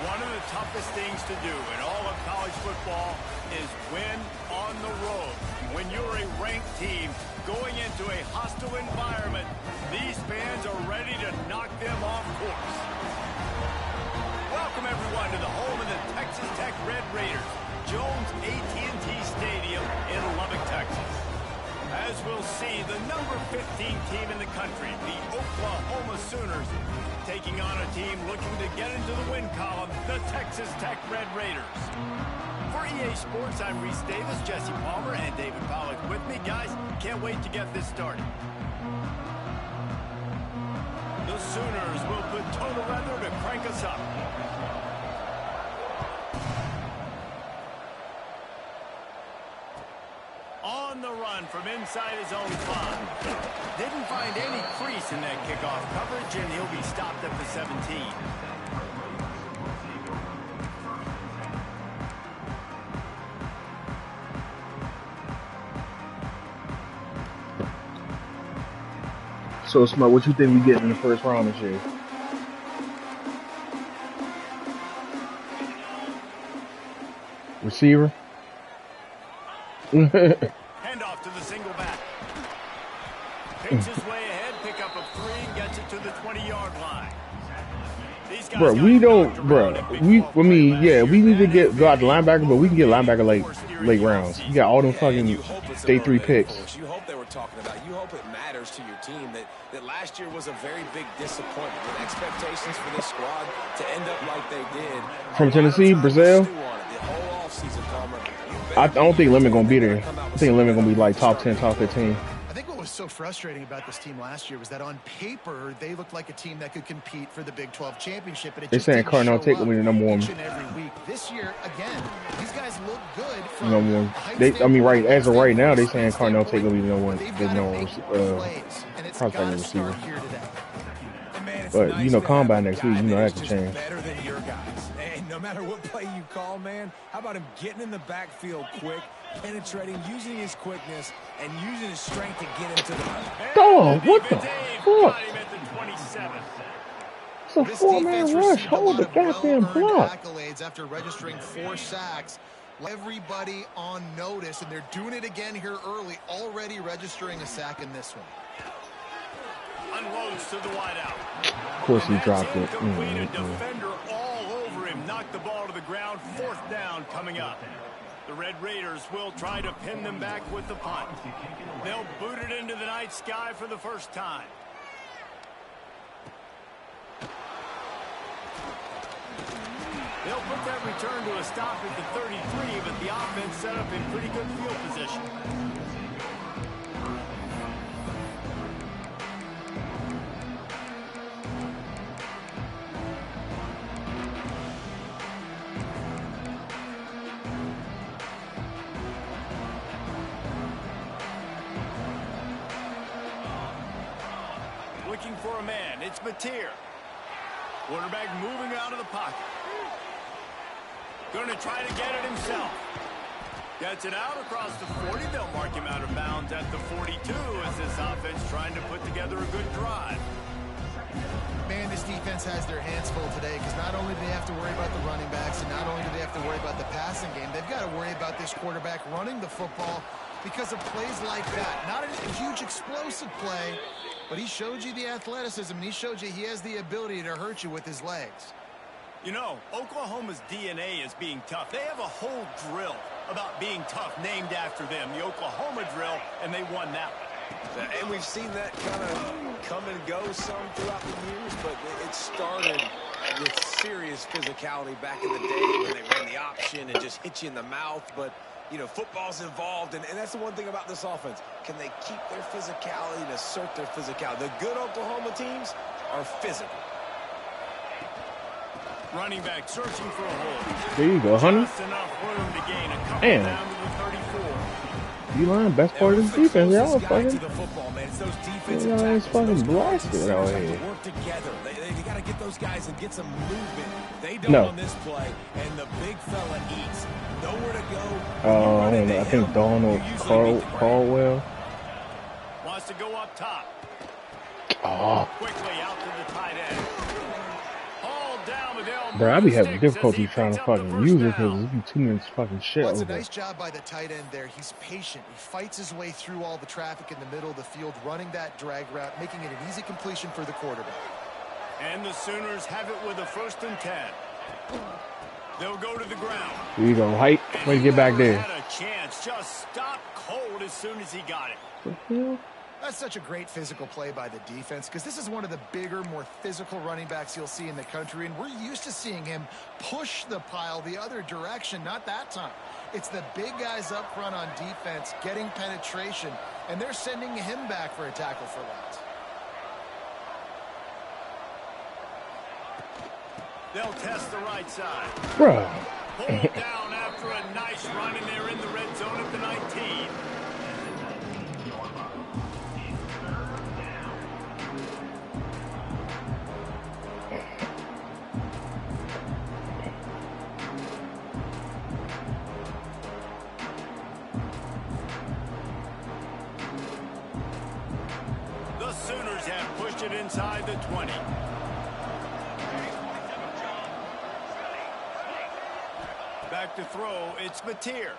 One of the toughest things to do in all of college football is win on the road. When you're a ranked team going into a hostile environment, these fans are ready to knock them off course. Welcome, everyone, to the home of the Texas Tech Red Raiders, Jones AT&T Stadium in Lubbock, Texas. As we'll see, the number 15 team in the country, the Oklahoma Sooners, taking on a team looking to get into the win column, the Texas Tech Red Raiders. For EA Sports, I'm Reese Davis, Jesse Palmer, and David Pollack with me. Guys, can't wait to get this started. The Sooners will put total weather to crank us up. On the run from inside his own 5. Didn't find any crease in that kickoff coverage, and he'll be stopped at the 17. So, Smart, what you think we get in the first round this year? Receiver? Handoff to the single back. Picks his way ahead, pick up a 3, and gets it to the 20-yard line. Bro, we don't, bro. I mean, yeah, we need to go out the linebacker, but we can get linebacker late rounds. You got all them fucking day 3 picks. You hope they were talking about. You hope it matters to your team that last year was a very big disappointment with expectations for this squad to end up like they did. From Tennessee, Brazil. I don't think Lemon gonna be there. I think Lemon gonna be like top 10, top 15. I think what was so frustrating about this team last year was that on paper they looked like a team that could compete for the Big 12 championship. But they're saying Carnell Tate will be the number 1. Every week. This year, again, these guys look good. From number 1. I mean, right as of right now, they're saying Carnell Tate will be the number 1. There's no prospect receiver. But you know, combine next week, you know that can change. No matter what play you call, man, how about him getting in the backfield quick, penetrating, using his quickness, and using his strength to get into the... Dog, what the fuck? It's a 4-man rush. Hold the goddamn block. Accolades after registering 4 sacks. Everybody on notice, and they're doing it again here early, already registering a sack in this one. Unloads to the wideout. Of course he dropped it. Defender all over him. Knocked the ball to the ground. 4th down coming up. The Red Raiders will try to pin them back with the punt. They'll boot it into the night sky for the first time. They'll put that return to a stop at the 33, but the offense set up in pretty good field position. Looking for a man. It's Mateer. Quarterback moving out of the pocket. Going to try to get it himself. Gets it out across the 40. They'll mark him out of bounds at the 42 as this offense trying to put together a good drive. Man, this defense has their hands full today because not only do they have to worry about the running backs and not only do they have to worry about the passing game, they've got to worry about this quarterback running the football because of plays like that. Not a huge explosive play, but he showed you the athleticism, and he showed you he has the ability to hurt you with his legs. You know, Oklahoma's DNA is being tough. They have a whole drill about being tough named after them, the Oklahoma drill, and they won that one. And we've seen that kind of come and go some throughout the years, but it started with serious physicality back in the day when they ran the option and just hit you in the mouth. But, you know, football's involved, and that's the one thing about this offense. Can they keep their physicality and assert their physicality? The good Oklahoma teams are physical. Running back searching for a hole. There you go, honey. Just enough room to gain a couple Damn. down to the 34. D-line, best part of the defense. Y'all fucking, Football, man. It's those defensive y'all is fucking blasted out to here. work together. They got to get those guys and get some movement. They don't No. on this play, and the big fella eats. Nowhere to go. I don't know. I think Donald Caldwell. Wants to go up top. Oh, Quickly out to the tight end. Hauled down, but they'll Bro, I be having sticks as difficulty he trying picks to up the fucking first use it because down. it be too much fucking shit Well, it's a over. nice job by the tight end there. He's patient. He fights his way through all the traffic in the middle of the field, running that drag route, making it an easy completion for the quarterback. And the Sooners have it with a 1st and 10. They'll go to the ground. Here you go, height. And Way to he get back never there. had a chance. Just stopped cold as soon as he got it. That's such a great physical play by the defense because this is one of the bigger, more physical running backs you'll see in the country, and we're used to seeing him push the pile the other direction. Not that time. It's the big guys up front on defense getting penetration, and they're sending him back for a tackle for loss. They'll test the right side. Bro. Pulled down after a nice run, and they're in the red zone at the 19. The Sooners have pushed it inside the 20. Back to throw, it's Mateer.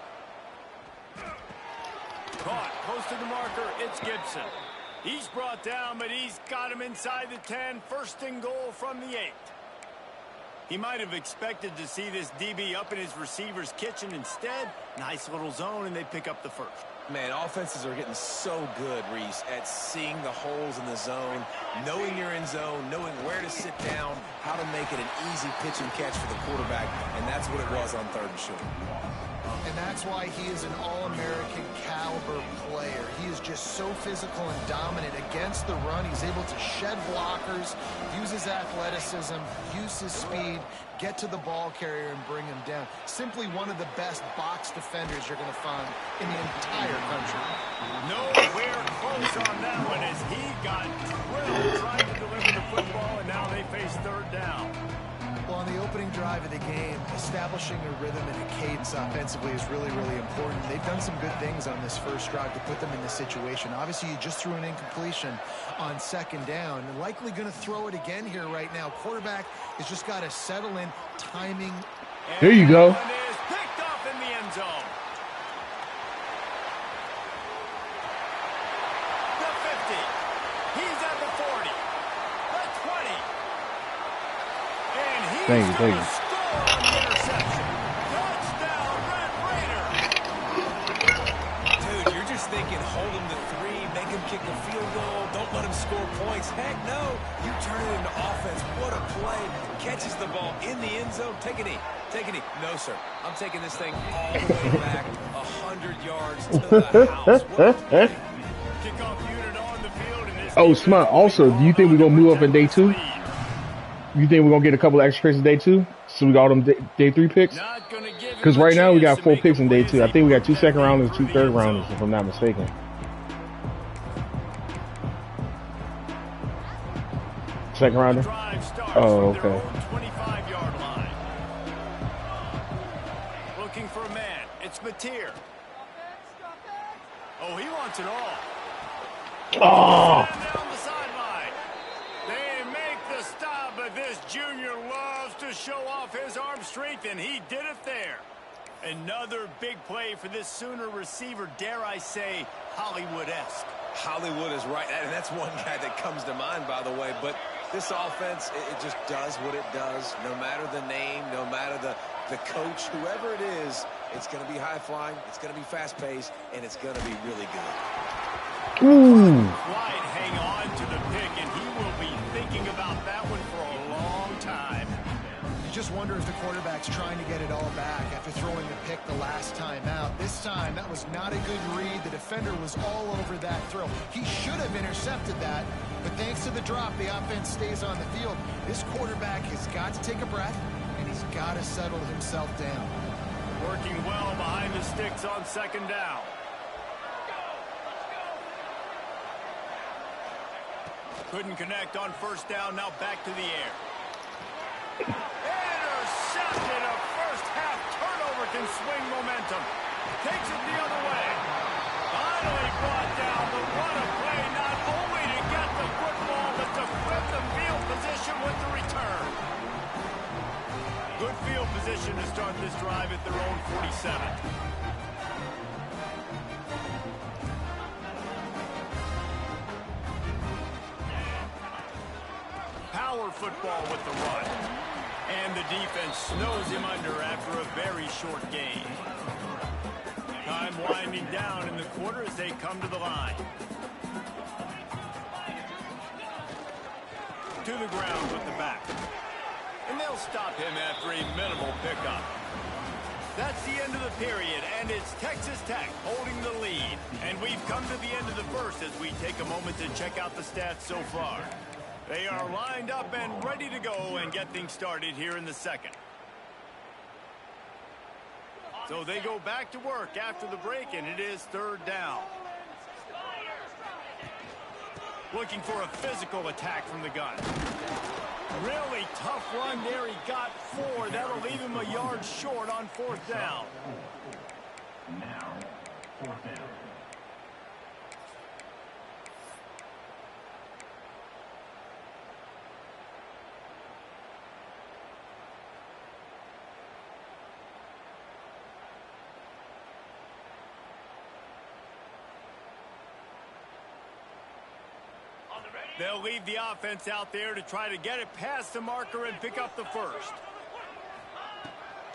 Caught, close to the marker, it's Gibson. He's brought down, but he's got him inside the 10. 1st and goal from the 8. He might have expected to see this DB up in his receiver's kitchen. Instead, nice little zone, and they pick up the 1st. Man, offenses are getting so good, Reese, at seeing the holes in the zone, knowing you're in zone, knowing where to sit down, how to make it an easy pitch and catch for the quarterback, and that's what it was on 3rd and short. And that's why he is an All-American caliber player. He is just so physical and dominant against the run. He's able to shed blockers, use his athleticism, use his speed, get to the ball carrier and bring him down. Simply one of the best box defenders you're going to find in the entire country. Nowhere close on that one as he got drilled trying to deliver the football, and now they face 3rd down. Well, on the opening drive of the game, establishing a rhythm and a cadence offensively is really, really important. They've done some good things on this first drive to put them in this situation. Obviously, you just threw an incompletion on 2nd down. And likely going to throw it again here right now. Quarterback has just got to settle in, timing. Here you go. And is picked off in the end zone. The 50. He's at the 40. The 20. And he's Thank you. going to score on the interception. Touchdown, Red Raiders. Dude, you're just thinking, hold him to 3, make him kick a field goal, don't let him score points. Heck no, you turn it into offense. What a play. Catches the ball in the end zone. Take a knee. Take a knee. No, sir. I'm taking this thing all the way back 100 yards to the house. What a play. Kickoff unit on the field. And this Oh, Smart. Also, do you think we're going to move up in day 2? You think we're going to get a couple of extra picks in day 2? So we got all them day 3 picks? Not gonna give him Because a right now we chance got to 4 make a picks in day play 2. I as think we got he 2 goes second back rounders, through 2 the third end rounders, zone. if I'm not mistaken. Second rounder? Drive starts Oh, from their okay. own 25-yard line. Looking for a man. It's Mateer. Oh, he wants it all. Oh! Down the sideline. They make the stop, but this junior loves to show off his arm strength, and he did it there. Another big play for this Sooner receiver, dare I say, Hollywood-esque. Hollywood is right, and that's one guy that comes to mind, by the way. But this offense, it just does what it does. No matter the name, no matter the coach, whoever it is, it's going to be high-flying, it's going to be fast-paced, and it's going to be really good. Ooh. Wyatt hang on to the pick, and he will be thinking about that one for a long time. You just wonder if the quarterback's trying to get it all back after throwing the pick the last time out. This time, that was not a good read. The defender was all over that throw. He should have intercepted that, but thanks to the drop, the offense stays on the field. This quarterback has got to take a breath, and he's got to settle himself down. Working well behind the sticks on 2nd down. Couldn't connect on 1st down, now back to the air. Intercepted. A first-half turnover can swing momentum. Takes it the other way. Finally brought down, but what a play, not only to get the football, but to flip the field position with the return. Good field position to start this drive at their own 47. Power football with the run. And the defense snows him under after a very short gain. Time winding down in the quarter as they come to the line. To the ground with the back. And they'll stop him after a minimal pickup. That's the end of the period, and it's Texas Tech holding the lead. And we've come to the end of the first as we take a moment to check out the stats so far. They are lined up and ready to go and get things started here in the second. So they go back to work after the break, and it is third down. Looking for a physical attack from the gun. Really tough run there. He got 4. That'll leave him a yard short on fourth down. Now, fourth down. They'll leave the offense out there to try to get it past the marker and pick up the first.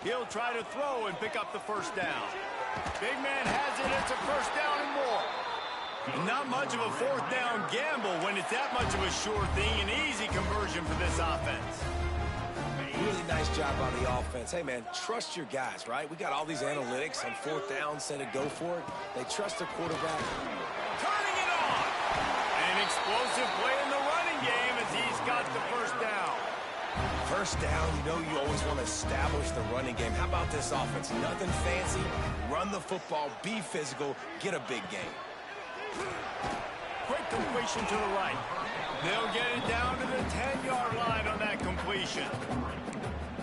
He'll try to throw and pick up the first down. Big man has it. It's a first down and more. Not much of a fourth down gamble when it's that much of a sure thing. An easy conversion for this offense. Really nice job on the offense. Hey, man, trust your guys, right? We got all these analytics on fourth down, said to go for it. They trust their quarterback. Turning it on. An explosive play in the running game as he's got the first down. First down, you know you always want to establish the running game. How about this offense? Nothing fancy. Run the football, be physical, get a big game. Quick completion to the right. They'll get it down to the 10-yard line on that completion.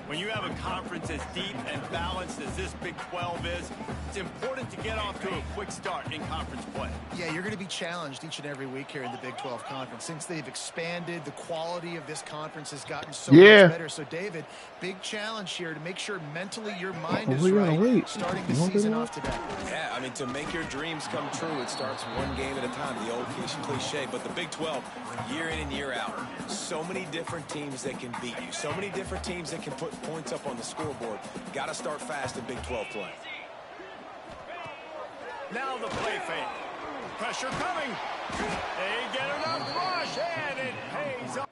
When you have a conference as deep and balanced as this Big 12 is, it's important to get off to a quick start in conference play. Yeah, you're going to be challenged each and every week here in the Big 12 Conference. Since they've expanded, the quality of this conference has gotten so much better. So, David, big challenge here to make sure mentally your mind is right starting the season off today. Yeah, I mean, to make your dreams come true, it starts one game at a time, the old cliche. But the Big 12, year in and year out, so many different teams that can beat you, so many different teams that can put points up on the scoreboard. Got to start fast in Big 12 play. Now the play fake. Pressure coming. They get enough rush, and it pays off.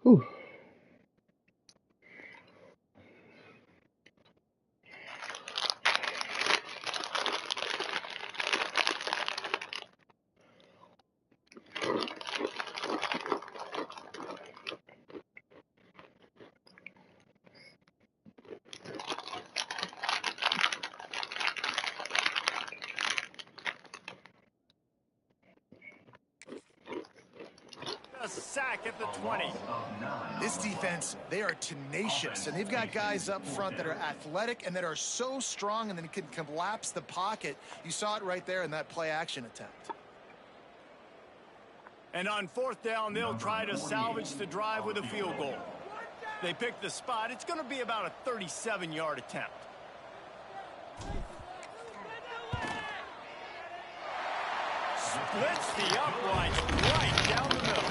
Whew. A sack at the 20. This defense, they are tenacious, and they've got guys up front that are athletic and that are so strong and then can collapse the pocket. You saw it right there in that play action attempt. And on 4th down, they'll try to salvage the drive with a field goal. They pick the spot. It's going to be about a 37-yard attempt. Splits the uprights right down the middle.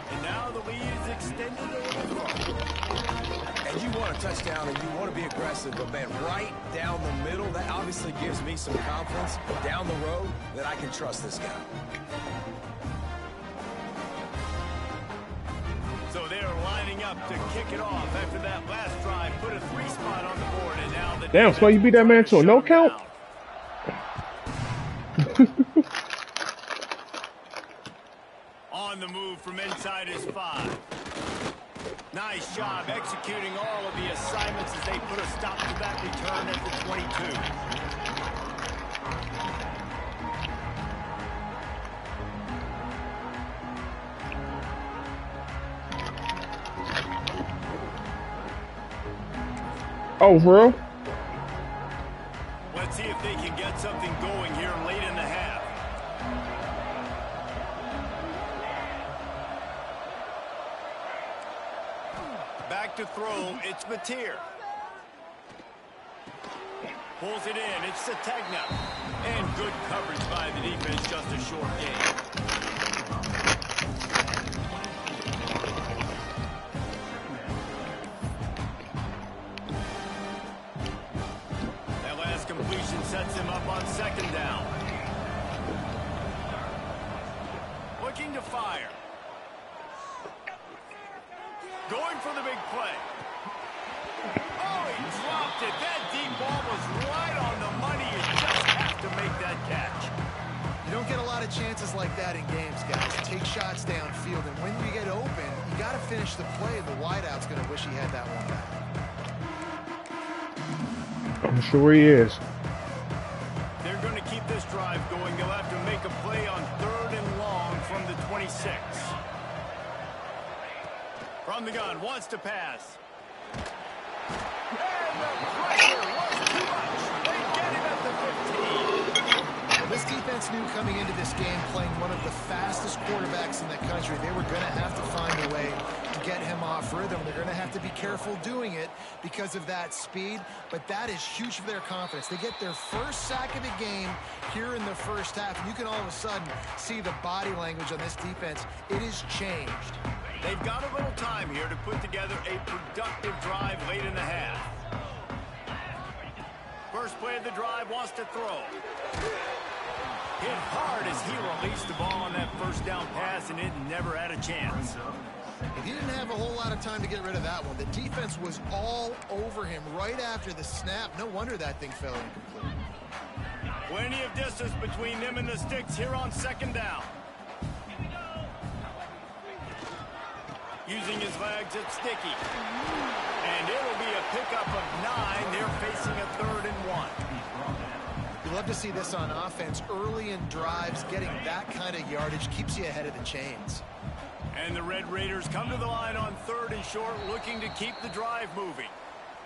And now the lead is extended a little further. And you want a touchdown and you want to be aggressive, but man, right down the middle, that obviously gives me some confidence down the road that I can trust this guy. So they're lining up to kick it off after that last drive. Put a 3 spot on the board, and now the Damn, so you beat that man to a no count? On the move from inside his 5. Nice job executing all of the assignments as they put a stop to that return at the 22. Oh, bro. Let's see if they can get something going here late in the half. Back to throw, it's Mateer. Pulls it in, it's Sategna. And good coverage by the defense, just a short game. That last completion sets him up on 2nd down. Looking to fire. Going for the big play. Oh, he dropped it. That deep ball was right on the money. You just have to make that catch. You don't get a lot of chances like that in games, guys. Take shots downfield, and when you get open, you got to finish the play. The wideout's going to wish he had that one back. I'm sure he is. They're going to keep this drive going. They'll have to make a play on 3rd and long from the 26. From the gun, wants to pass. And the pressure was too much. They get him at the 15. Well, this defense knew coming into this game, playing one of the fastest quarterbacks in the country, they were going to have to find a way to get him off rhythm. They're going to have to be careful doing it because of that speed, but that is huge for their confidence. They get their first sack of the game here in the first half, and you can all of a sudden see the body language on this defense. It is changed. They've got a little time here to put together a productive drive late in the half. First play of the drive, wants to throw. Hit hard as he released the ball on that first down pass, and it never had a chance. He didn't have a whole lot of time to get rid of that one. The defense was all over him right after the snap. No wonder that thing fell incomplete. Plenty of distance between them and the sticks here on second down. Using his legs, it's Sticky. And it'll be a pickup of 9. They're facing a 3rd and 1. You love to see this on offense. Early in drives, getting that kind of yardage keeps you ahead of the chains. And the Red Raiders come to the line on 3rd and short, looking to keep the drive moving.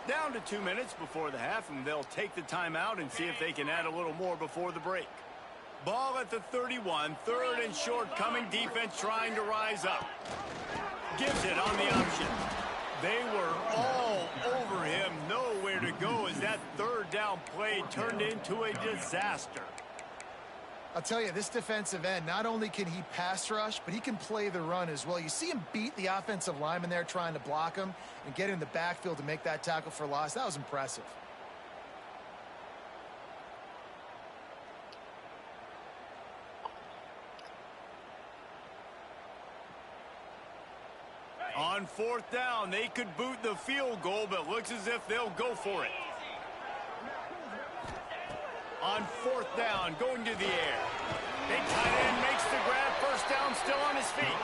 Down to 2 minutes before the half, and they'll take the timeout and see if they can add a little more before the break. Ball at the 31, 3rd and short coming, defense trying to rise up. Gives it on the option. They were all over him, nowhere to go as that 3rd down play turned into a disaster. I'll tell you, this defensive end, not only can he pass rush, but he can play the run as well. You see him beat the offensive lineman there trying to block him and get in the backfield to make that tackle for loss. That was impressive. On 4th down, they could boot the field goal, but looks as if they'll go for it. On 4th down, going to the air. Big tight end makes the grab. 1st down, still on his feet.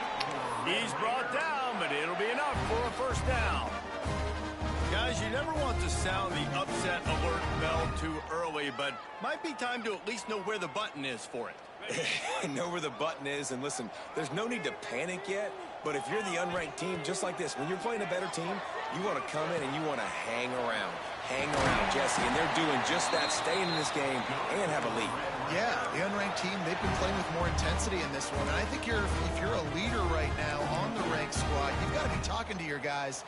He's brought down, but it'll be enough for a 1st down. Guys, you never want to sound the upset alert bell too early, but might be time to at least know where the button is for it. Know where the button is, and listen, there's no need to panic yet, but if you're the unranked team, just like this, when you're playing a better team, you want to come in and you want to hang around. Hang around, Jesse, and they're doing just that, staying in this game and have a lead. Yeah, the unranked team, they've been playing with more intensity in this one, and I think if you're a leader right now on the ranked squad, you've got to be talking to your guys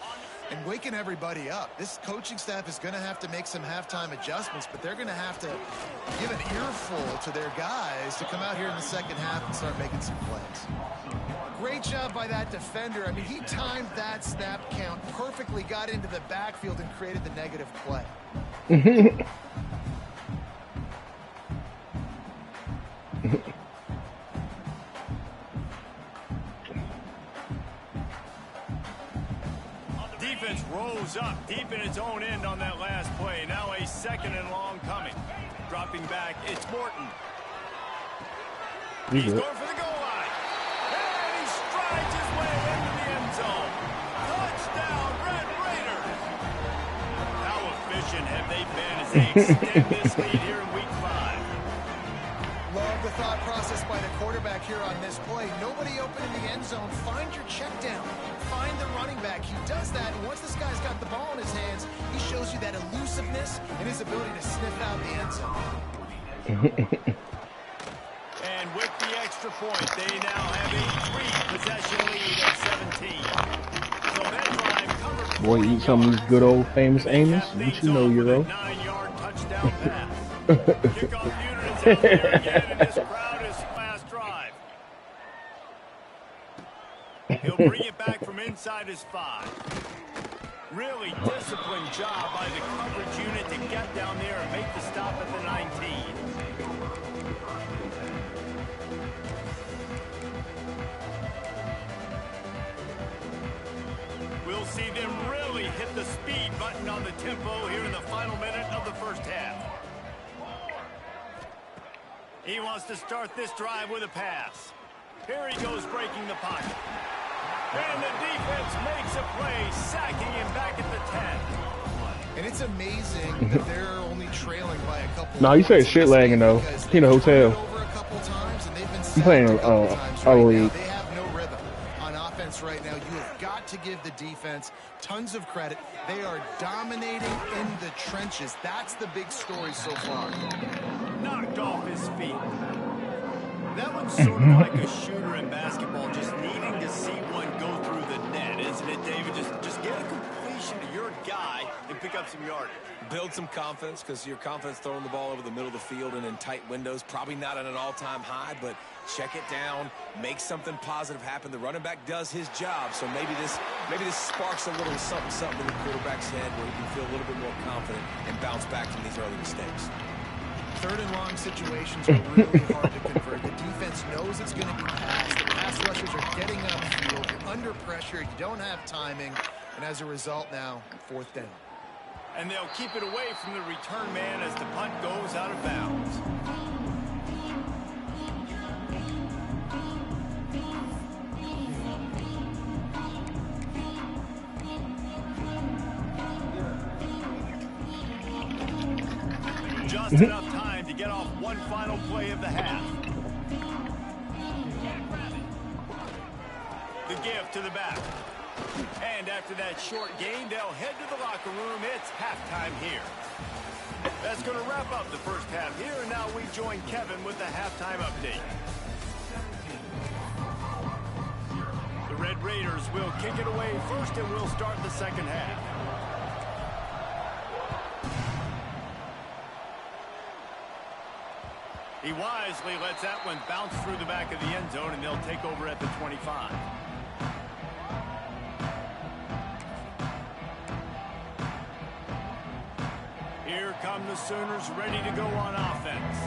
and waking everybody up. This coaching staff is going to have to make some halftime adjustments, but they're going to have to give an earful to their guys to come out here in the second half and start making some plays. Great job by that defender. I mean, he timed that snap count perfectly, got into the backfield and created the negative play. Defense rolls up deep in its own end on that last play. Now a 2nd and long coming. Dropping back, it's Morton. He's going for the goal line. And he strides his way into the end zone. Touchdown, Red Raiders. How efficient have they been as they extend this lead here in Week 5? Love the thought process by the quarterback here on this play. Nobody open in the end zone. Find your check down. Find the running back. He does that, and once this guy's got the ball in his hands, he shows you that elusiveness and his ability to sniff out the end zone. And with the extra point, they now have a 3-possession lead at 17. So that drive covered. Boy, eat some of these good old famous Amos. What you know, Euro? 9-yard touchdown pass. Kickoff unit is out there again, and this crowd is last drive. He'll bring it back from inside his 5. Really disciplined job by the coverage unit to get down there and make the stop at the 19. We'll see them really hit the speed button on the tempo here in the final minute of the first half. He wants to start this drive with a pass. Here he goes breaking the pocket. And the defense makes a play, sacking him back at the 10. And it's amazing that they're only trailing by a couple. No, you said shit lagging though. He in the hotel. Over a couple times, and they've been I'm playing right league. They have no rhythm on offense right now. You have got to give the defense tons of credit. They are dominating in the trenches. That's the big story so far. Knocked off his feet. That one's sort of like a shooter in basketball, just needing to see one go through the net, isn't it, David? Just get a completion to your guy and pick up some yardage. Build some confidence, because your confidence throwing the ball over the middle of the field and in tight windows, probably not at an all-time high, but check it down, make something positive happen. The running back does his job, so maybe this sparks a little something in the quarterback's head where he can feel a little bit more confident and bounce back from these early mistakes. 3rd and long situations are really hard to convert. The defense knows it's going to be passed. The pass rushers are getting upfield. You're under pressure. You don't have timing. And as a result now, 4th down. And they'll keep it away from the return man as the punt goes out of bounds. Just enough time to get off one final play of the half. The give to the back. And after that short gain, they'll head to the locker room. It's halftime here. That's going to wrap up the first half here. And now we join Kevin with the halftime update. The Red Raiders will kick it away first, and we'll start the second half. He wisely lets that one bounce through the back of the end zone, and they'll take over at the 25. Here come the Sooners ready to go on offense.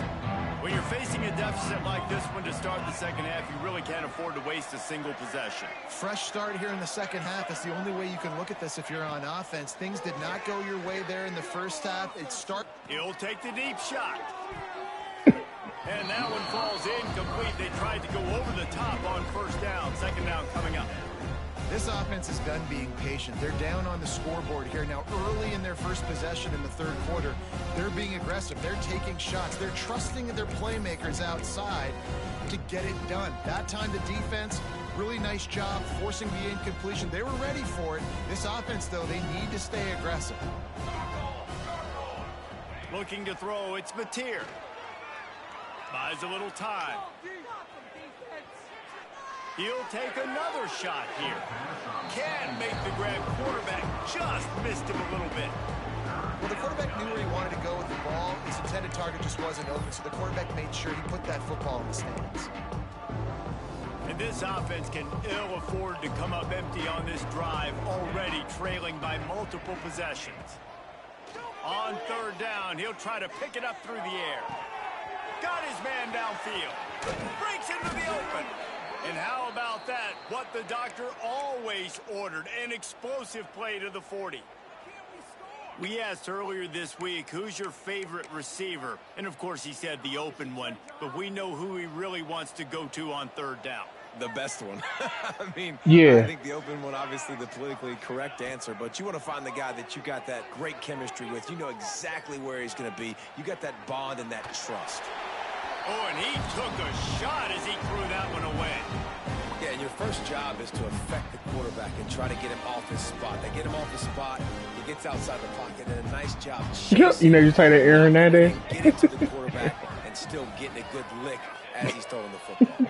When you're facing a deficit like this one to start the second half, you really can't afford to waste a single possession. Fresh start here in the second half. That's the only way you can look at this if you're on offense. Things did not go your way there in the first half. He'll take the deep shot. And that one falls incomplete. They tried to go over the top on first down. Second down coming up. This offense is done being patient. They're down on the scoreboard here. Now, early in their first possession in the third quarter, they're being aggressive. They're taking shots. They're trusting their playmakers outside to get it done. That time, the defense, really nice job forcing the incompletion. They were ready for it. This offense, though, they need to stay aggressive. Looking to throw, it's Mateer. Buys a little time. He'll take another shot here. Can make the grab. Quarterback just missed him a little bit. Well, the quarterback knew where he wanted to go with the ball. His intended target just wasn't open, so the quarterback made sure he put that football in the stands. And this offense can ill afford to come up empty on this drive, already trailing by multiple possessions. On third down, he'll try to pick it up through the air. Got his man downfield. Breaks into the open. And how about that? What the doctor always ordered, an explosive play to the 40. We asked earlier this week, who's your favorite receiver? And, of course, he said the open one. But we know who he really wants to go to on third down. The best one. I mean, yeah. I think the open one, obviously the politically correct answer, but you want to find the guy that you got that great chemistry with. You know exactly where he's going to be. You got that bond and that trust. Oh, and he took a shot as he threw that one away. Yeah, and your first job is to affect the quarterback and try to get him off his spot. They get him off his spot, he gets outside the pocket, and a nice job chasing. You know, you say that Aaron Hernandez. Getting to the quarterback and still getting a good lick as he's throwing the football.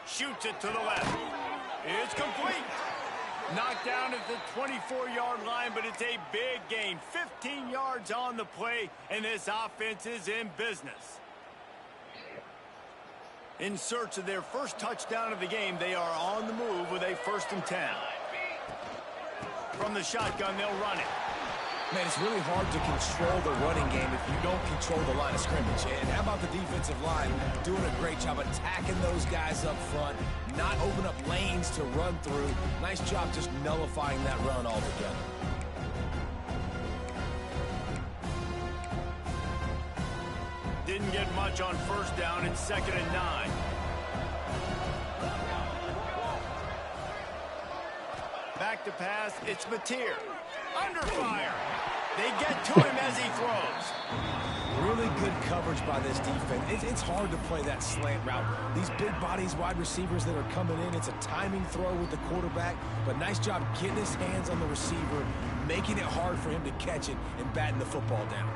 Shoots it to the left. It's complete. Knocked down at the 24-yard line, but it's a big gain. 15 yards on the play, and this offense is in business. In search of their first touchdown of the game, they are on the move with a 1st and 10. From the shotgun, they'll run it. Man, it's really hard to control the running game if you don't control the line of scrimmage. And how about the defensive line doing a great job attacking those guys up front, not open up lanes to run through. Nice job just nullifying that run altogether. Didn't get much on first down in 2nd and 9. Back to pass, it's Mateer. Under fire. They get to him as he throws. Really good coverage by this defense. It's hard to play that slant route. These big bodies, wide receivers that are coming in, it's a timing throw with the quarterback, but nice job getting his hands on the receiver, making it hard for him to catch it and batting the football down.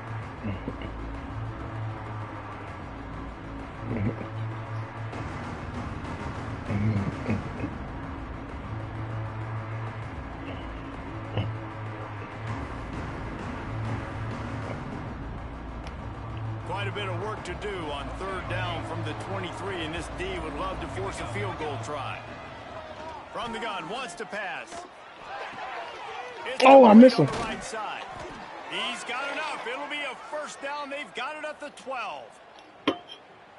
Quite a bit of work to do on third down from the 23, and this D would love to force a field goal try. From the gun, wants to pass. It's I missed him. On the right side. He's got enough. It'll be a 1st down. They've got it at the 12.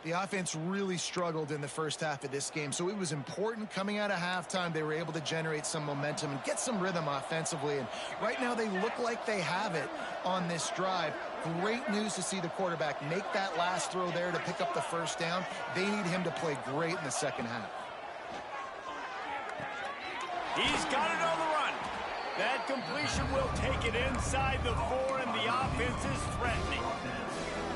The offense really struggled in the first half of this game, so it was important coming out of halftime. They were able to generate some momentum and get some rhythm offensively, and right now they look like they have it on this drive. Great news to see the quarterback make that last throw there to pick up the first down. They need him to play great in the second half. He's got it on the run. That completion will take it inside the 4, and the offense is threatening.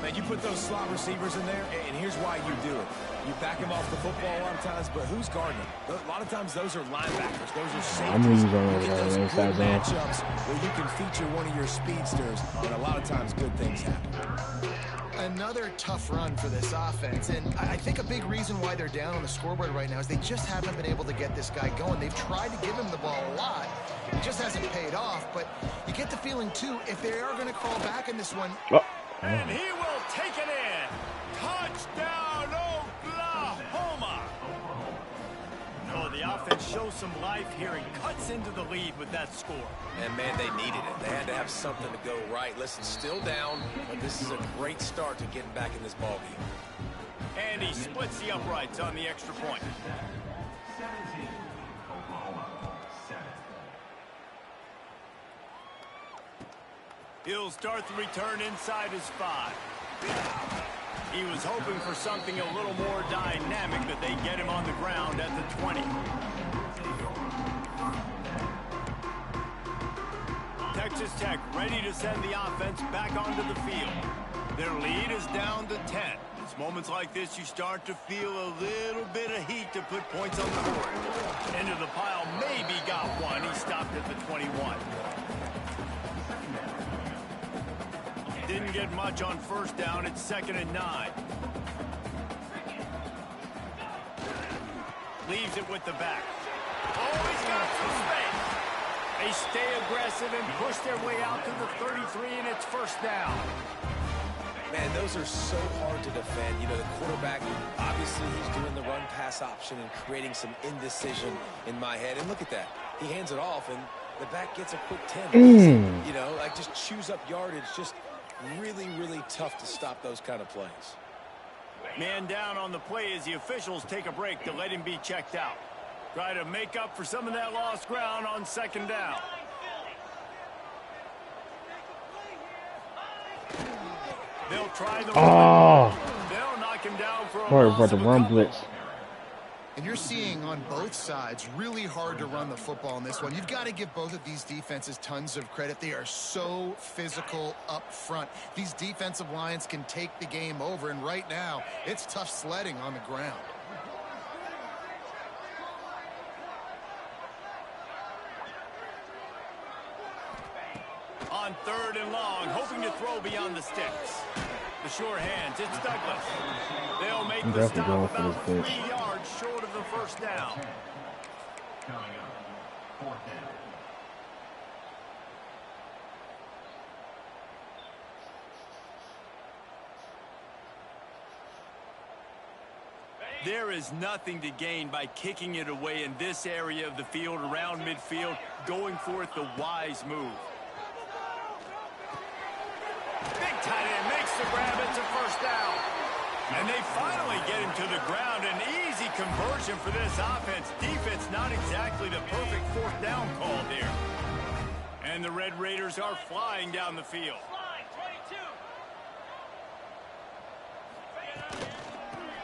Man, you put those slot receivers in there, and here's why you do it. You back them off the football a lot of times, but who's guarding them? A lot of times those are linebackers. Those are safeties. You get those good matchups where you can feature one of your speedsters, and a lot of times good things happen. Another tough run for this offense, and I think a big reason why they're down on the scoreboard right now is they just haven't been able to get this guy going. They've tried to give him the ball a lot. It just hasn't paid off, but you get the feeling, too, if they are going to crawl back in this one. And he will take it in. Touchdown, Oklahoma. Oh, the offense shows some life here and cuts into the lead with that score. And, man, they needed it. They had to have something to go right. Listen, still down, but this is a great start to getting back in this ballgame. And he splits the uprights on the extra point. 17, Oklahoma, 7. He'll start the return inside his 5. He was hoping for something a little more dynamic, but they get him on the ground at the 20. Texas Tech ready to send the offense back onto the field. Their lead is down to 10. It's moments like this you start to feel a little bit of heat to put points on the board. Into the pile, maybe got one. He stopped at the 21. Didn't get much on first down. It's 2nd and 9. Leaves it with the back. Oh, he's got some space. They stay aggressive and push their way out to the 33, and it's first down. Man, those are so hard to defend. You know, the quarterback, obviously he's doing the run-pass option and creating some indecision in my head. And look at that. He hands it off, and the back gets a quick 10. You know, like just chews up yardage. Just really, really tough to stop those kind of plays. Man down on the play as the officials take a break to let him be checked out. Try to make up for some of that lost ground on 2nd down. They'll try the run. They'll knock him down for a loss of a run couple. blitz. And you're seeing on both sides really hard to run the football in this one. You've got to give both of these defenses tons of credit. They are so physical up front. These defensive lines can take the game over, and right now it's tough sledding on the ground. On 3rd and long, hoping to throw beyond the sticks. The sure hands, it's Douglas. They'll make the stop about 3 yards short of the first down. Coming up, 4th down. There is nothing to gain by kicking it away in this area of the field around midfield, going for it the wise move. Big tight end makes the grab. It's a first down. And they finally get him to the ground. An easy conversion for this offense. Defense not exactly the perfect 4th down call there. And the Red Raiders are flying down the field.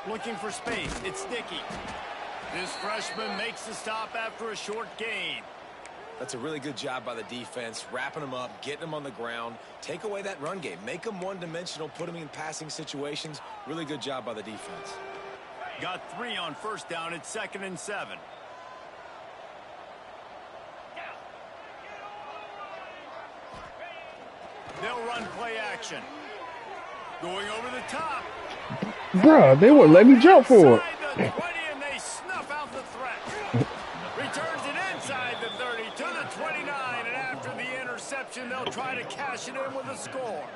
Looking for space. It's Sticky. This freshman makes the stop after a short gain. That's a really good job by the defense, wrapping them up, getting them on the ground, take away that run game, make them one-dimensional, put them in passing situations. Really good job by the defense. Got 3 on first down. It's 2nd and 7. They'll run play action. Going over the top. Bruh, they wouldn't let me jump for it. Inside the 20, and they snuff out the threat. Returns it inside the 30 to the 29, and after the interception, they'll try to cash it in with a score.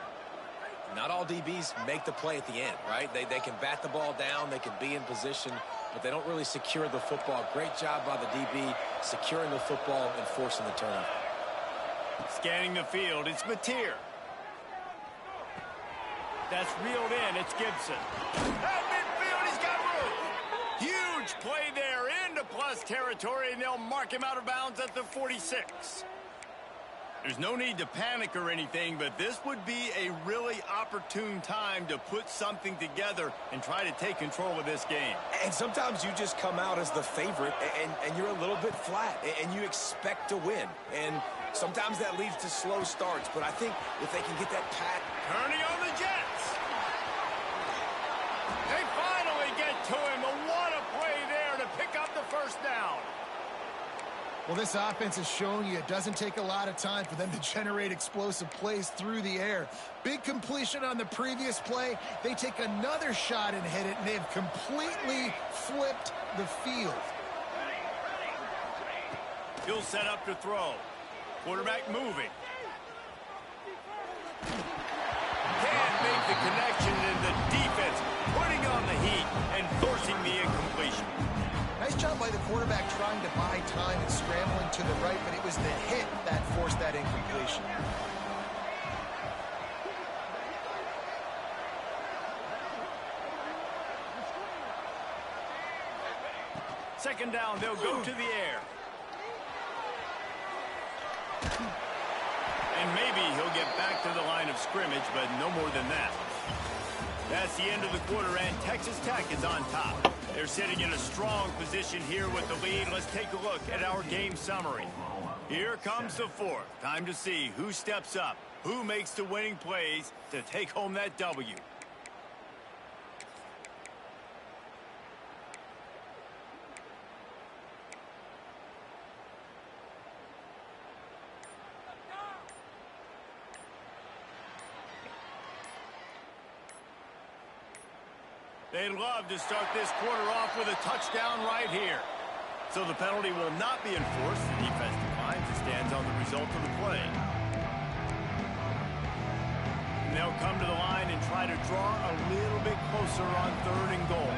Not all DBs make the play at the end, right? They can bat the ball down, they can be in position, but they don't really secure the football. Great job by the DB securing the football and forcing the turnover. Scanning the field, it's Mateer. That's reeled in, it's Gibson. At midfield! plus territory, and they'll mark him out of bounds at the 46. There's no need to panic or anything, but this would be a really opportune time to put something together and try to take control of this game. And sometimes you just come out as the favorite, and you're a little bit flat, and you expect to win. And sometimes that leads to slow starts, but I think if they can get that pat. Turning on the Jets. They finally get to him. What a play there to pick up the first down. Well, this offense has shown you it doesn't take a lot of time for them to generate explosive plays through the air. Big completion on the previous play. They take another shot and hit it, and they've completely flipped the field. He'll set up to throw. Quarterback moving. Can't make the connection, and the defense putting on the heat and forcing the incompletion. Nice job by the quarterback trying to buy time and scrambling to the right, but it was the hit that forced that incompletion. Second down, they'll go to the air. And maybe he'll get back to the line of scrimmage, but no more than that. That's the end of the quarter, and Texas Tech is on top. They're sitting in a strong position here with the lead. Let's take a look at our game summary. Here comes the fourth. Time to see who steps up, who makes the winning plays to take home that W. They'd love to start this quarter off with a touchdown right here. So the penalty will not be enforced. The defense declines and stands on the result of the play. And they'll come to the line and try to draw a little bit closer on 3rd and goal.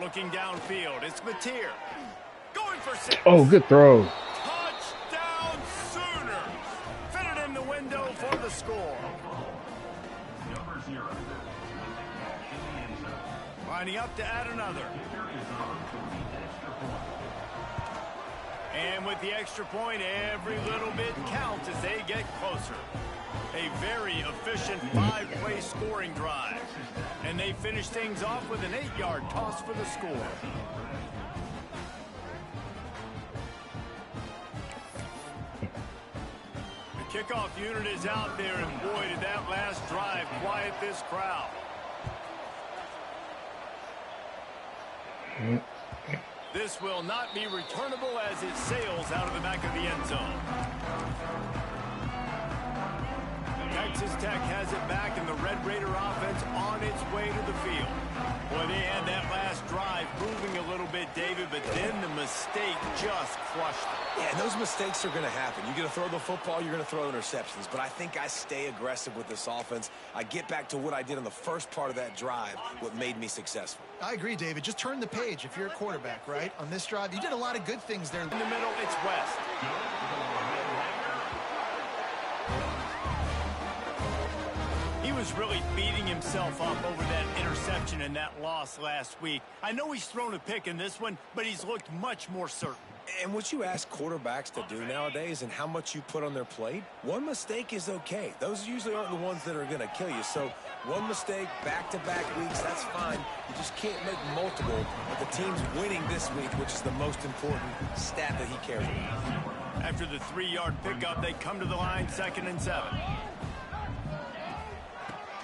Looking downfield, it's Mateer. Going for 6. Oh, good throw. Touchdown Sooners. Fitted in the window for the score. Number 0. Lining up to add another. And with the extra point, every little bit counts as they get closer. A very efficient 5-play scoring drive. And they finish things off with an 8-yard toss for the score. The kickoff unit is out there, and boy, did that last drive quiet this crowd. This will not be returnable as it sails out of the back of the end zone. Texas Tech has it back, and the Red Raider offense on its way to the field. Boy, they had that last drive moving a little bit, David, but then the mistake just crushed them. Yeah, and those mistakes are going to happen. You're going to throw the football, you're going to throw interceptions. But I think I stay aggressive with this offense. I get back to what I did on the first part of that drive, what made me successful. I agree, David. Just turn the page if you're a quarterback, right? On this drive, you did a lot of good things there. In the middle, it's West. He was really beating himself up over that interception and that loss last week. I know he's thrown a pick in this one, but he's looked much more certain. And what you ask quarterbacks to do nowadays and how much you put on their plate, one mistake is okay. Those usually aren't the ones that are going to kill you. So one mistake, back-to-back weeks, that's fine. You just can't make multiple. But the team's winning this week, which is the most important stat that he cares about. After the 3-yard pickup, they come to the line, 2nd and 7.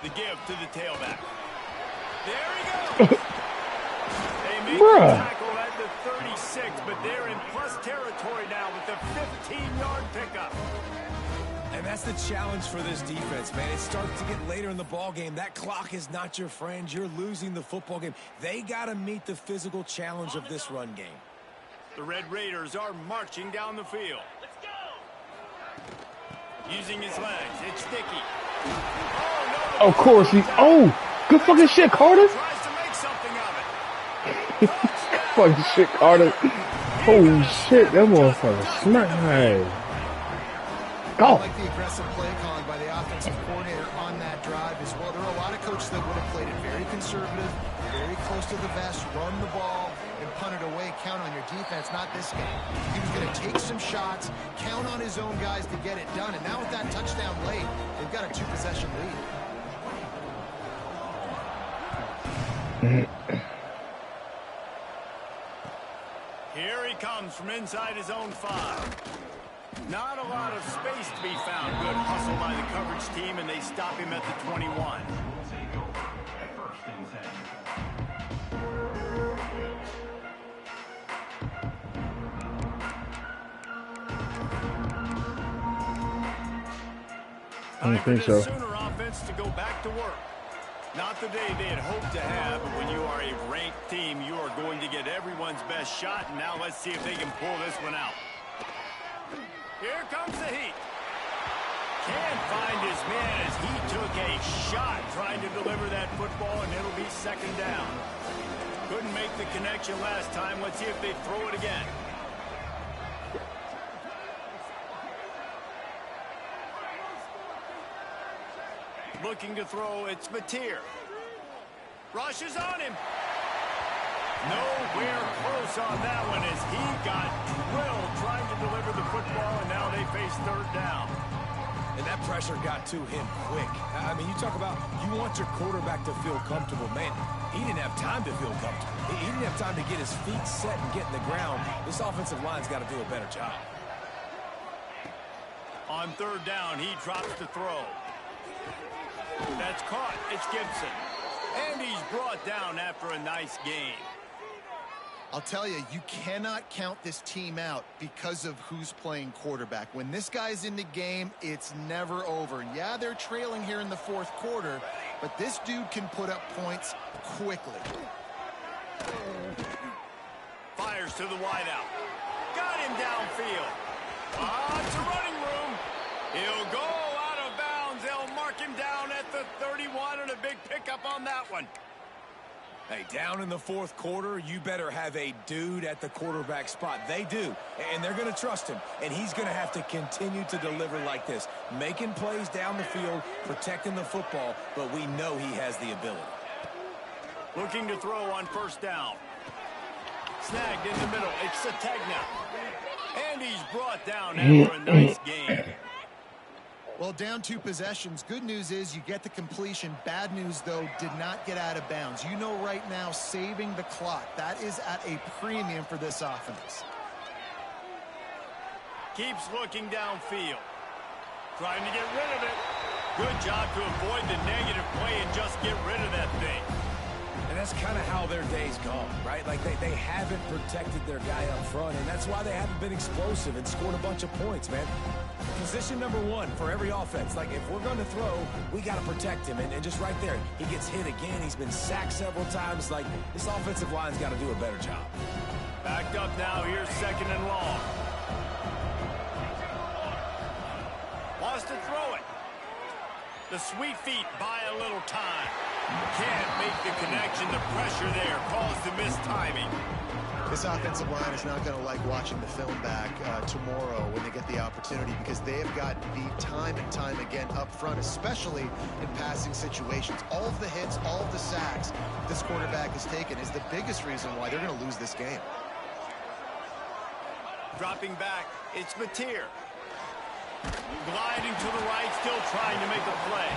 The give to the tailback. There he goes. They make the tackle at the 36, but they're in plus territory now with the 15-yard pickup. And that's the challenge for this defense, man. It starts to get later in the ball game. That clock is not your friend. You're losing the football game. They got to meet the physical challenge of this run game. The Red Raiders are marching down the field. Let's go. Using his legs, it's Sticky. Oh, no, of course he. Oh, good fucking shit, Carter. Tries to make something of it. Fucking shit, Carter. Holy shit, that motherfucker smacked. Go. I like the aggressive play calling by the offensive coordinator on that drive as well. There were a lot of coach that would have played it very conservative, very close to the vest, run the ball, and punt it away, count on your defense, not this game. He was going to take some shots, count on his own guys to get it done, and now with that touchdown late, they've got a 2-possession lead. Here he comes from inside his own 5. Not a lot of space to be found. Good hustle by the coverage team, and they stop him at the 21. First and 10. I don't think so. Sooner offense to go back to work. Not the day they had hoped to have, but when you are a ranked team, you are going to get everyone's best shot. And now let's see if they can pull this one out. Here comes the heat. Can't find his man as he took a shot trying to deliver that football, and it'll be second down. Couldn't make the connection last time. Let's see if they throw it again. Looking to throw, it's Mateer. Rushes on him. Nowhere close on that one as he got drilled trying to deliver the football, and now they face third down. And that pressure got to him quick. I mean, you talk about you want your quarterback to feel comfortable. Man, he didn't have time to feel comfortable. He didn't have time to get his feet set and get in the ground. This offensive line's got to do a better job. On third down, he drops the throw. That's caught. It's Gibson. And he's brought down after a nice gain. I'll tell you, you cannot count this team out because of who's playing quarterback. When this guy's in the game, it's never over. And yeah, they're trailing here in the fourth quarter, but this dude can put up points quickly. Fires to the wideout. Got him downfield. It's a running room. He'll go out of bounds. They'll mark him down at the 31, and a big pickup on that one. Hey, down in the fourth quarter, you better have a dude at the quarterback spot. They do, and they're going to trust him, and he's going to have to continue to deliver like this, making plays down the field, protecting the football, but we know he has the ability. Looking to throw on first down. Snagged in the middle. It's Sategna. And he's brought down after a nice gain. Well, down 2 possessions. Good news is you get the completion. Bad news, though, did not get out of bounds. You know right now, saving the clock. That is at a premium for this offense. Keeps looking downfield. Trying to get rid of it. Good job to avoid the negative play and just get rid of that thing. And that's kind of how their day's gone, right? Like they haven't protected their guy up front, and that's why they haven't been explosive and scored a bunch of points, man. Position number 1 for every offense. Like, if we're going to throw, we got to protect him. And just right there, he gets hit again. He's been sacked several times. Like, this offensive line's got to do a better job. Backed up now. Here's second and long. Wants to throw it. The sweet feet buy a little time. Can't make the connection. The pressure there caused the missed timing. This offensive line is not going to like watching the film back tomorrow when they get the opportunity, because they have got beat time and time again up front, especially in passing situations. All of the hits, all of the sacks this quarterback has taken is the biggest reason why they're going to lose this game. Dropping back, it's Mateer. Gliding to the right, still trying to make a play.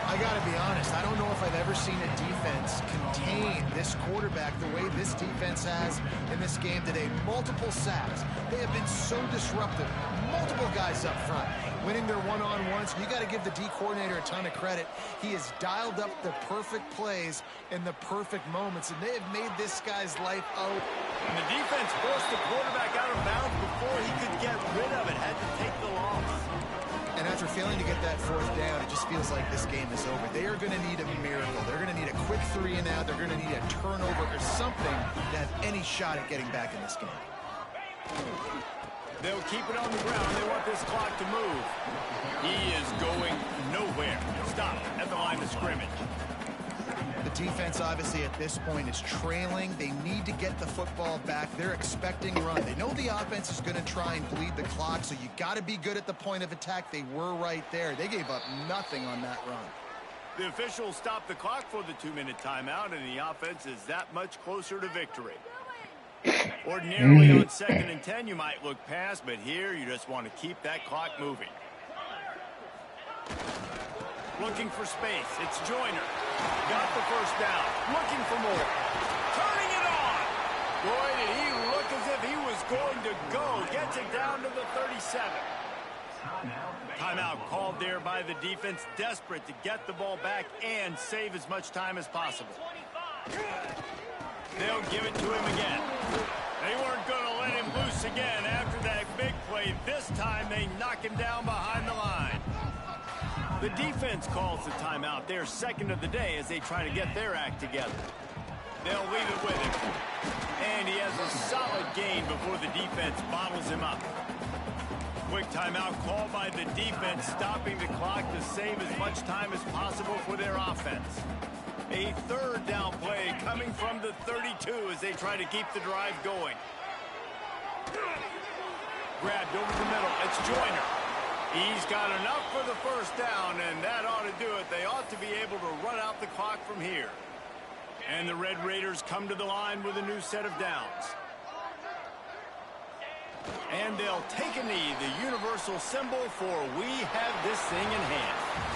I got to be honest, I don't know if I've ever seen a defense contain this quarterback the way this defense has in this game today. Multiple sacks. They have been so disruptive. Multiple guys up front winning their one-on-ones. You got to give the D coordinator a ton of credit. He has dialed up the perfect plays in the perfect moments, and they have made this guy's life out. And the defense forced the quarterback out of bounds before he could get rid of it. Had to take the loss. And after failing to get that fourth down, it just feels like this game is over. They are going to need a miracle. They're going to need a quick 3 and out. They're going to need a turnover or something to have any shot at getting back in this game. They'll keep it on the ground. They want this clock to move. He is going nowhere. Stop at the line of scrimmage. The defense, obviously, at this point is trailing. They need to get the football back. They're expecting run. They know the offense is going to try and bleed the clock, so you got to be good at the point of attack. They were right there. They gave up nothing on that run. The officials stop the clock for the 2-minute timeout, and the offense is that much closer to victory. Ordinarily on 2nd and 10, you might look past, but here you just want to keep that clock moving. Looking for space. It's Joyner. Got the first down. Looking for more. Turning it on. Boy, did he look as if he was going to go. Gets it down to the 37. Timeout called there by the defense, desperate to get the ball back and save as much time as possible. They'll give it to him again. They weren't going to let him loose again after that big play. This time they knock him down behind the line. The defense calls the timeout. They're second of the day as they try to get their act together. They'll leave it with him. And he has a solid gain before the defense bottles him up. Quick timeout called by the defense, stopping the clock to save as much time as possible for their offense. A third down play coming from the 32 as they try to keep the drive going. Grabbed over the middle. It's Joyner. He's got enough for the first down, and that ought to do it. They ought to be able to run out the clock from here. And the Red Raiders come to the line with a new set of downs. And they'll take a knee, the universal symbol for we have this thing in hand.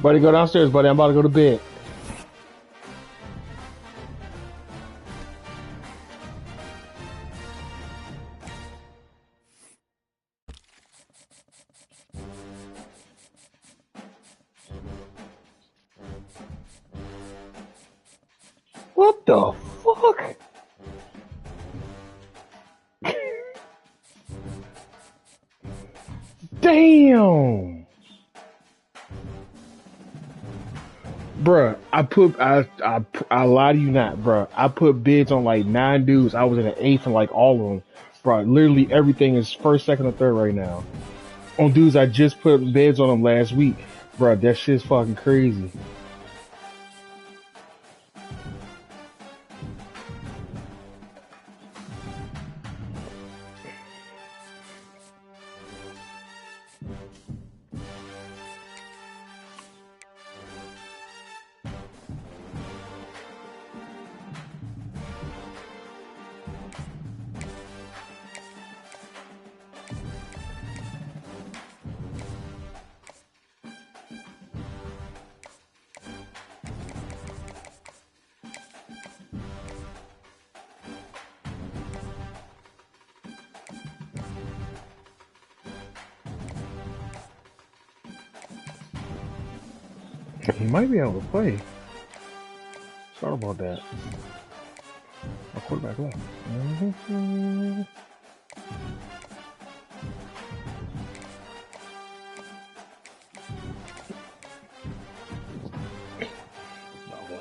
Buddy, go downstairs, buddy. I'm about to go to bed. What the fuck? Damn. Bruh, I lie to you not, bruh. I put bids on like 9 dudes. I was in the 8th and like all of them. Bruh, literally everything is 1st, 2nd, or 3rd right now. On dudes I just put bids on them last week. Bruh, that shit's fucking crazy. He might be able to play. Sorry about that. My quarterback left.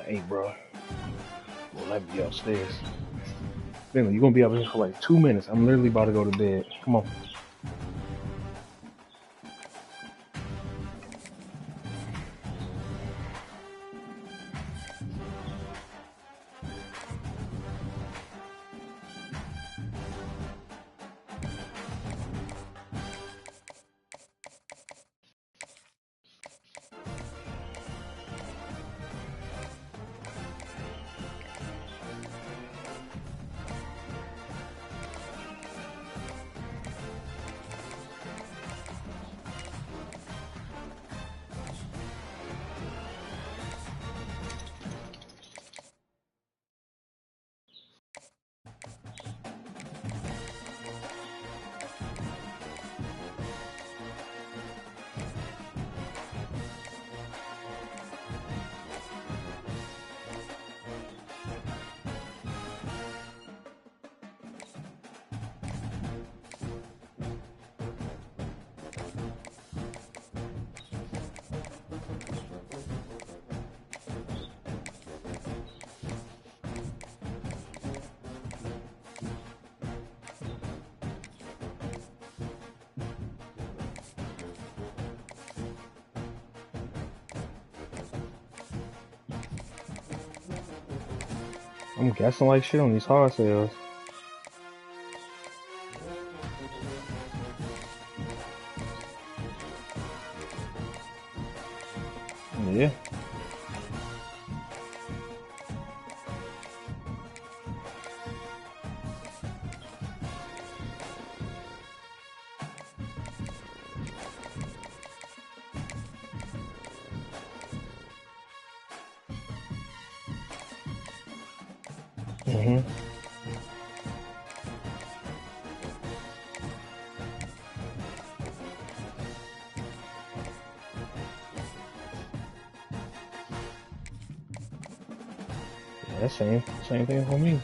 Hey, bro. Well, let me be upstairs. Finley, you're gonna be up here for like 2 minutes. I'm literally about to go to bed. Come on. I'm guessing like shit on these hard sales. Yeah. Mhm. Yeah, same thing for me.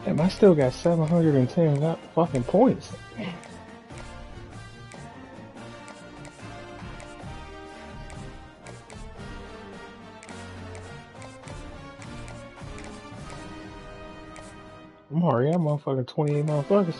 Damn, I still got 710 fucking points. I'm already at motherfucking 28 motherfuckers.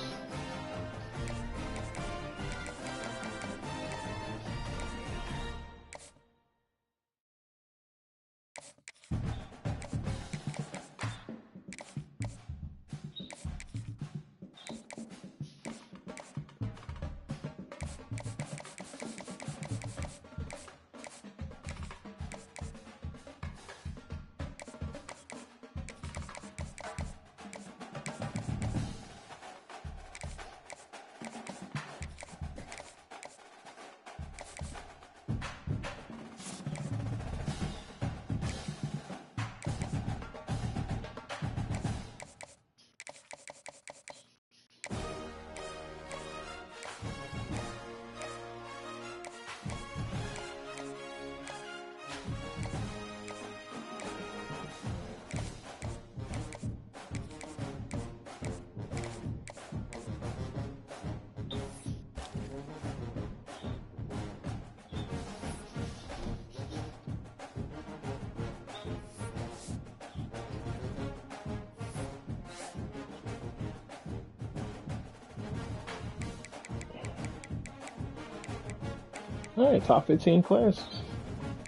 Alright, top 15 class.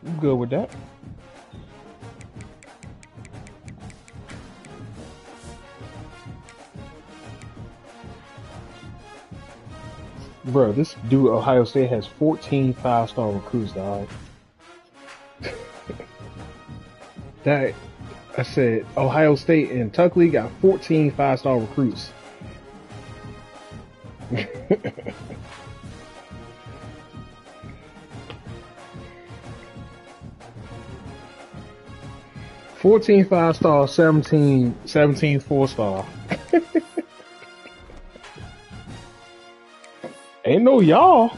I'm good with that. Bro, this dude Ohio State has 14 five-star recruits, dog. That I said Ohio State and Tuckley got 14 five-star recruits. 14 5-star, 17 4-star. Ain't no y'all.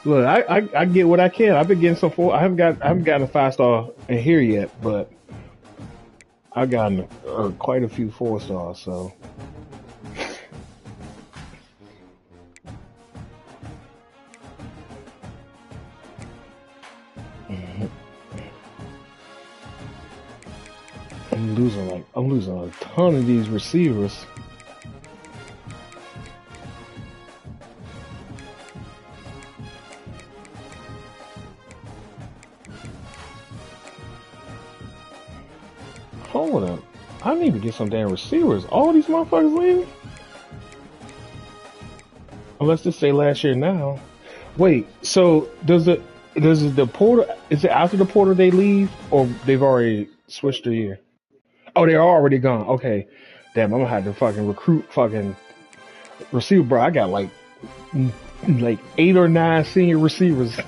Look, I get what I can. I've been getting some four. I haven't gotten a 5-star in here yet, but I've gotten quite a few 4-stars. So. I'm losing a ton of these receivers. Hold up. I need to get some damn receivers. All these motherfuckers leaving? Unless this say last year now. Wait, so does the porter, is it after the porter they leave, or they've already switched the year? Oh, they're already gone. Okay, damn, I'm gonna have to fucking recruit fucking receiver, bro. I got like 8 or 9 senior receivers.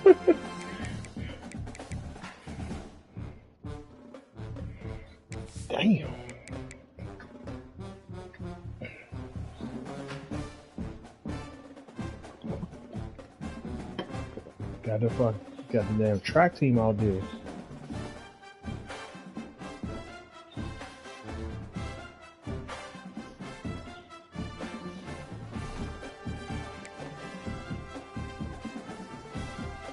Damn. Got the damn track team out there.